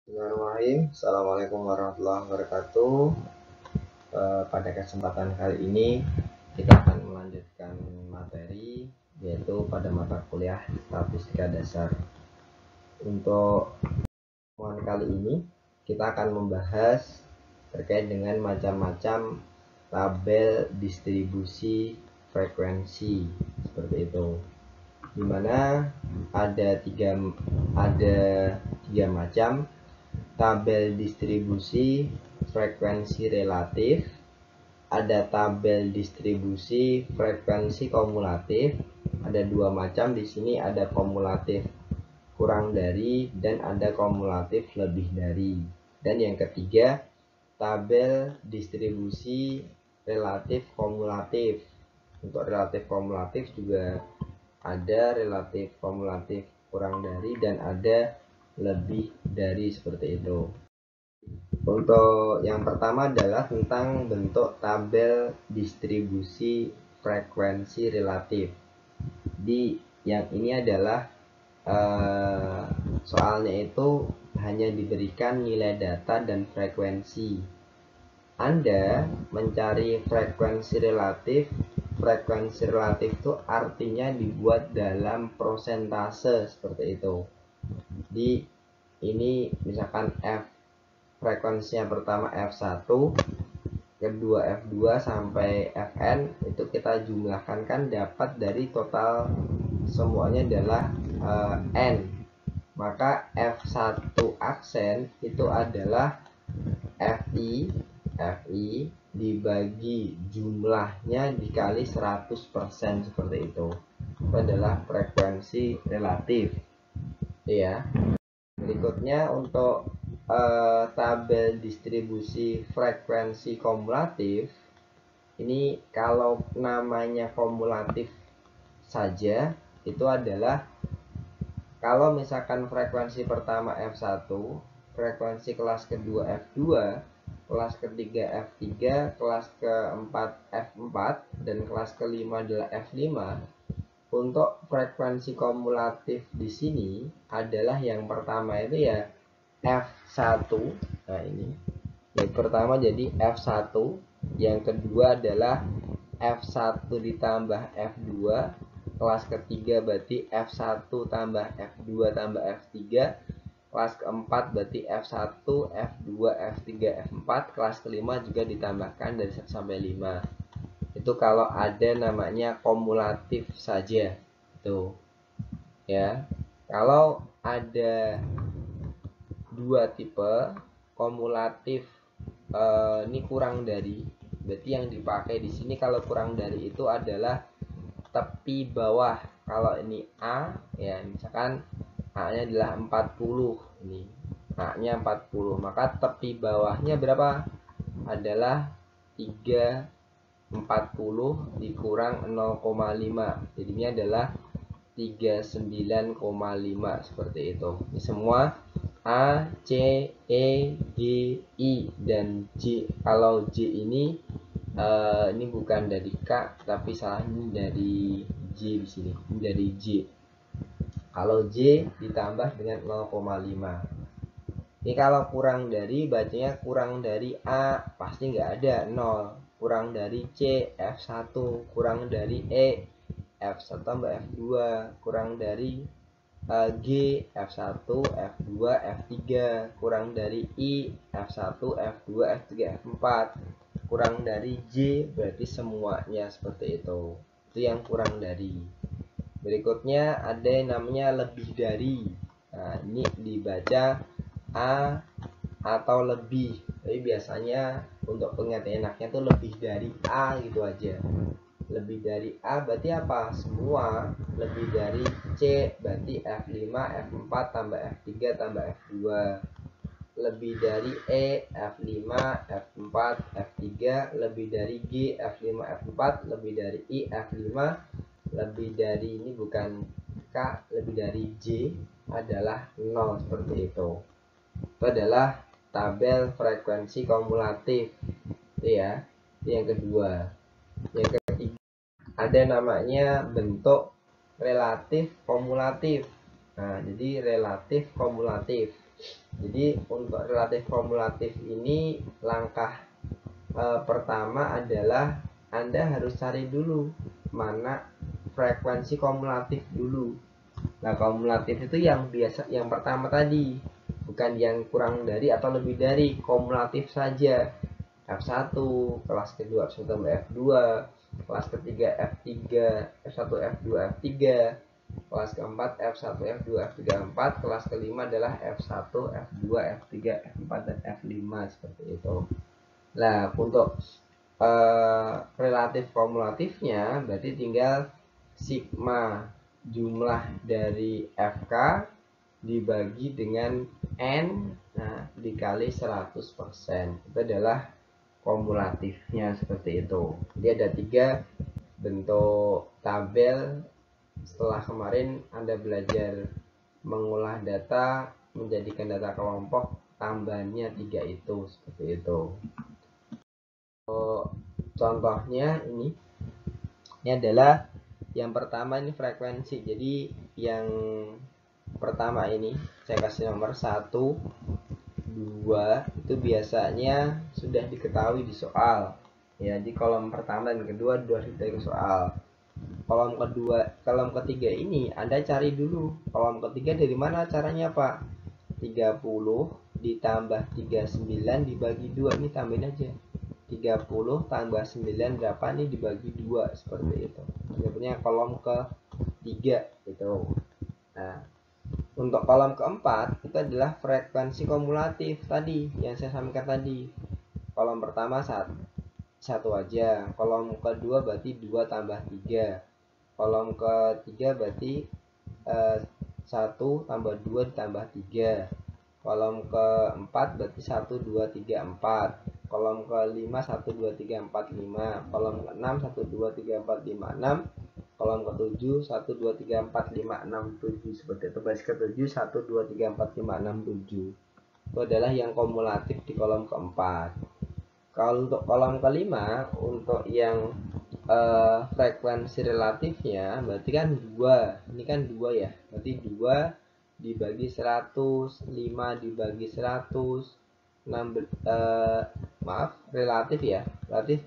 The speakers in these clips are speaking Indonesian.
Bismillahirrahmanirrahim. Assalamualaikum warahmatullahi wabarakatuh. Pada kesempatan kali ini kita akan melanjutkan materi yaitu pada mata kuliah statistika dasar. Untuk pertemuan kali ini kita akan membahas terkait dengan macam-macam tabel distribusi frekuensi seperti itu, dimana ada tiga macam tabel distribusi frekuensi relatif, ada tabel distribusi frekuensi kumulatif, ada dua macam di sini, ada kumulatif kurang dari dan ada kumulatif lebih dari. Dan yang ketiga, tabel distribusi relatif kumulatif. Untuk relatif kumulatif juga ada relatif kumulatif kurang dari dan ada lebih dari, seperti itu. Untuk yang pertama adalah tentang bentuk tabel distribusi frekuensi relatif. Di yang ini adalah soalnya itu hanya diberikan nilai data dan frekuensi. Anda mencari frekuensi relatif. Frekuensi relatif itu artinya dibuat dalam prosentase seperti itu. Di ini misalkan F, frekuensinya pertama F1, kedua F2 sampai Fn, itu kita jumlahkan kan dapat dari total semuanya adalah N. Maka F1 aksen itu adalah Fi dibagi jumlahnya dikali 100%, seperti itu. Itu adalah frekuensi relatif ya. Berikutnya untuk tabel distribusi frekuensi kumulatif. Ini kalau namanya kumulatif saja itu adalah kalau misalkan frekuensi pertama F1, frekuensi kelas kedua F2, kelas ketiga F3, kelas keempat F4, dan kelas kelima adalah F5. Untuk frekuensi kumulatif di sini adalah yang pertama itu ya F1. Nah, ini yang pertama jadi F1, yang kedua adalah F1 ditambah F2, kelas ketiga berarti F1 tambah F2 tambah F3, kelas keempat berarti F1, F2, F3, F4, kelas kelima juga ditambahkan dari 1 sampai 5. Itu kalau ada namanya kumulatif saja itu ya. Kalau ada dua tipe kumulatif, ini kurang dari, berarti yang dipakai di sini kalau kurang dari itu adalah tepi bawah. Kalau ini A ya, misalkan A nya adalah 40, ini A nya 40, maka tepi bawahnya berapa? Adalah 340 dikurang 0,5, jadinya adalah 39,5, seperti itu. Ini semua A, C, E, G, I, dan J. Kalau J ini bukan dari K, tapi salahnya dari J di sini. Ini dari J. Kalau J ditambah dengan 0,5. Ini kalau kurang dari, bacanya kurang dari A, pasti nggak ada 0. Kurang dari C, F1. Kurang dari E, F1 tambah F2. Kurang dari G, F1, F2, F3. Kurang dari I, F1, F2, F3, F4. Kurang dari J, berarti semuanya, seperti itu. Itu yang kurang dari. Berikutnya ada yang namanya lebih dari. Nah, ini dibaca A atau lebih, tapi biasanya untuk pengertian enaknya tuh lebih dari A gitu aja. Lebih dari A berarti apa? Semua. Lebih dari C berarti F5, F4 tambah F3 tambah F2. Lebih dari E, F5, F4, F3. Lebih dari G, F5, F4. Lebih dari I, F5. Lebih dari, ini bukan K, lebih dari J adalah 0, seperti itu. Itu adalah tabel frekuensi kumulatif itu ya. Itu yang kedua. Yang ketiga ada namanya bentuk relatif kumulatif. Nah, jadi relatif kumulatif Jadi untuk relatif kumulatif ini langkah pertama adalah Anda harus cari dulu mana frekuensi kumulatif dulu. Nah, kumulatif itu yang biasa, yang pertama tadi, bukan yang kurang dari atau lebih dari, kumulatif saja. F1, kelas kedua F1 tambah F2, kelas ketiga F3, F1, F2, F3, kelas keempat F1, F2, F3, F4, kelas kelima adalah F1, F2, F3, F4, dan F5 seperti itu. Nah, untuk relatif kumulatifnya berarti tinggal sigma jumlah dari FK dibagi dengan N, nah, dikali 100%. Itu adalah kumulatifnya seperti itu. Jadi ada 3 bentuk tabel. Setelah kemarin Anda belajar mengolah data menjadikan data kelompok, tambahannya 3 itu seperti itu. Contohnya ini adalah yang pertama, ini frekuensi. Jadi yang pertama ini saya kasih nomor 1, 2 itu biasanya sudah diketahui di soal ya. Di kolom pertama dan kedua dari soal. Kolom ketiga ini Anda cari dulu kolom ketiga dari mana caranya, Pak. 30 ditambah 39 dibagi 2, ini tambahin aja. 30 tambah 9 berapa nih dibagi 2, seperti itu. Sebenarnya kolom ketiga itu. Nah, untuk kolom keempat itu adalah frekuensi kumulatif tadi yang saya sampaikan tadi. Kolom pertama satu aja, kolom kedua berarti 2 tambah 3, kolom ketiga berarti 1 tambah 2 ditambah 3, kolom keempat berarti 1, 2, 3, 4, kolom kelima 1, 2, 3, 4, 5, kolom keenam 1, 2, 3, 4, 5, 6, kolom ketujuh 1, 2, 3, 4, 5, 6, 7, seperti itu. Baris ketujuh 1, 2, 3, 4, 5, 6, 7. Itu adalah yang kumulatif di kolom keempat. Kalau untuk kolom kelima, untuk yang frekuensi relatifnya berarti kan 2. Ini kan 2 ya. Berarti 2 dibagi 100, 5 dibagi 100, 6 relatif ya.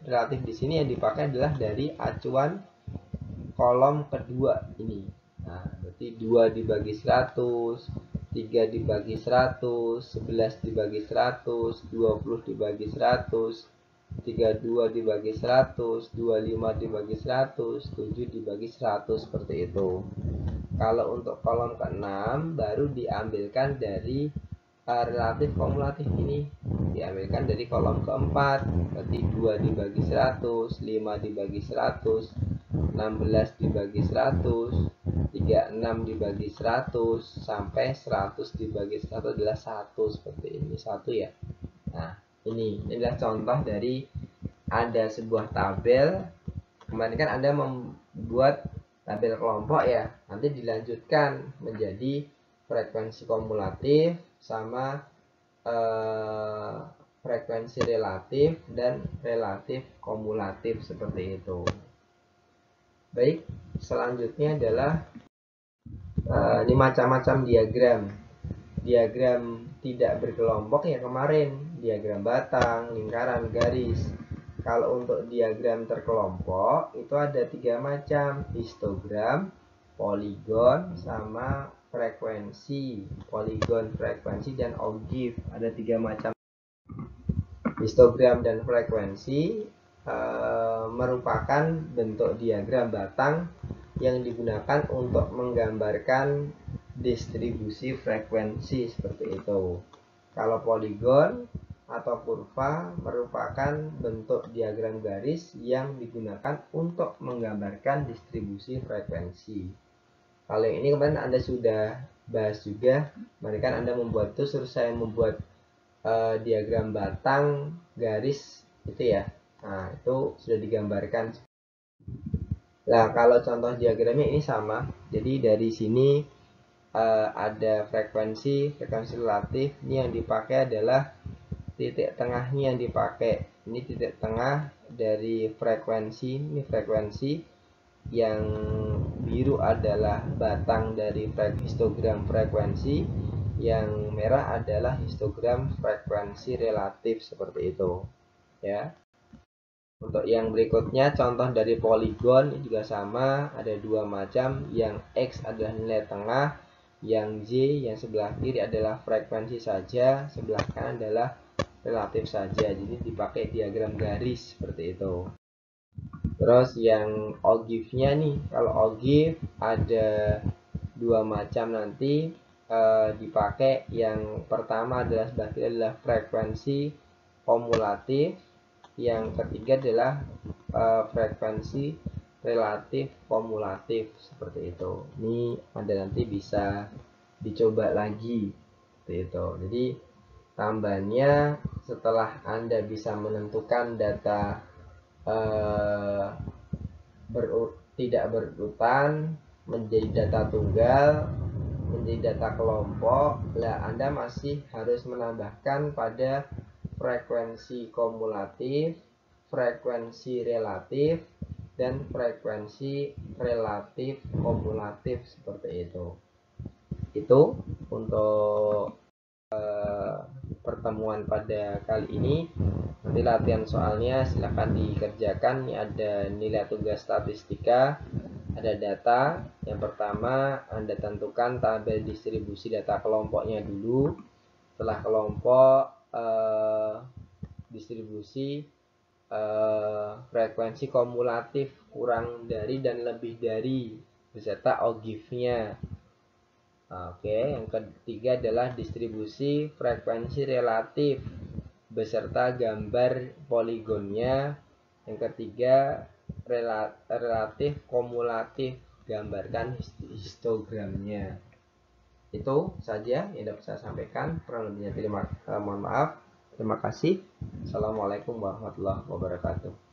Relatif di sini yang dipakai adalah dari acuan kolom kedua ini. Nah, berarti 2 dibagi 100, 3 dibagi 100, 11 dibagi 100, 20 dibagi 100, 32 dibagi 100, 25 dibagi 100, 7 dibagi 100, seperti itu. Kalau untuk kolom ke-6 baru diambilkan dari relatif kumulatif ini, diambilkan dari kolom keempat, berarti 2 dibagi 100, 5 dibagi 100, 16 dibagi 100, 36 dibagi 100, sampai 100 dibagi 100 adalah 1, seperti ini, 1 ya. Nah, ini adalah contoh dari ada sebuah tabel. Kemarin kan Anda membuat tabel kelompok ya, nanti dilanjutkan menjadi frekuensi kumulatif sama frekuensi relatif dan relatif kumulatif, seperti itu. Baik, selanjutnya adalah ini macam-macam diagram tidak berkelompok ya. Kemarin diagram batang, lingkaran, garis. Kalau untuk diagram terkelompok itu ada 3 macam, histogram, poligon, sama frekuensi. Poligon, frekuensi, dan ogive. Ada 3 macam. Histogram dan frekuensi merupakan bentuk diagram batang yang digunakan untuk menggambarkan distribusi frekuensi, seperti itu. Kalau poligon atau kurva merupakan bentuk diagram garis yang digunakan untuk menggambarkan distribusi frekuensi. Kalau ini kemarin Anda sudah bahas juga, mereka Anda membuat itu, suruh saya membuat diagram batang garis itu ya. Nah, itu sudah digambarkan. Nah, kalau contoh diagramnya ini sama. Jadi dari sini ada frekuensi relatif. Ini yang dipakai adalah titik tengahnya yang dipakai. Ini titik tengah dari frekuensi. Ini frekuensi. Yang biru adalah batang dari histogram frekuensi. yang merah adalah histogram frekuensi relatif seperti itu ya. Untuk yang berikutnya contoh dari poligon juga sama, ada dua macam, yang X adalah nilai tengah, yang Y yang sebelah kiri adalah frekuensi saja, sebelah kanan adalah relatif saja. Jadi dipakai diagram garis seperti itu. Terus yang ogive-nya nih, kalau ogive ada dua macam nanti, dipakai. Yang pertama adalah sebelah kiri adalah frekuensi kumulatif, yang ketiga adalah frekuensi relatif kumulatif seperti itu. Ini ada nanti bisa dicoba lagi seperti itu. Jadi tambahannya setelah Anda bisa menentukan data tidak berurutan menjadi data tunggal, menjadi data kelompok, lah Anda masih harus menambahkan pada frekuensi kumulatif, frekuensi relatif, dan frekuensi relatif kumulatif seperti itu. Itu untuk pertemuan pada kali ini. Nanti latihan soalnya silahkan dikerjakan. Ini ada nilai tugas statistika, ada data. Yang pertama Anda tentukan tabel distribusi data kelompoknya dulu. Setelah kelompok, distribusi frekuensi kumulatif kurang dari dan lebih dari beserta ogive-nya. Oke, yang ketiga adalah distribusi frekuensi relatif beserta gambar poligonnya. Yang ketiga relatif kumulatif, gambarkan histogramnya. Itu saja yang dapat saya sampaikan. Kurang lebihnya mohon maaf. Terima kasih. Assalamualaikum warahmatullahi wabarakatuh.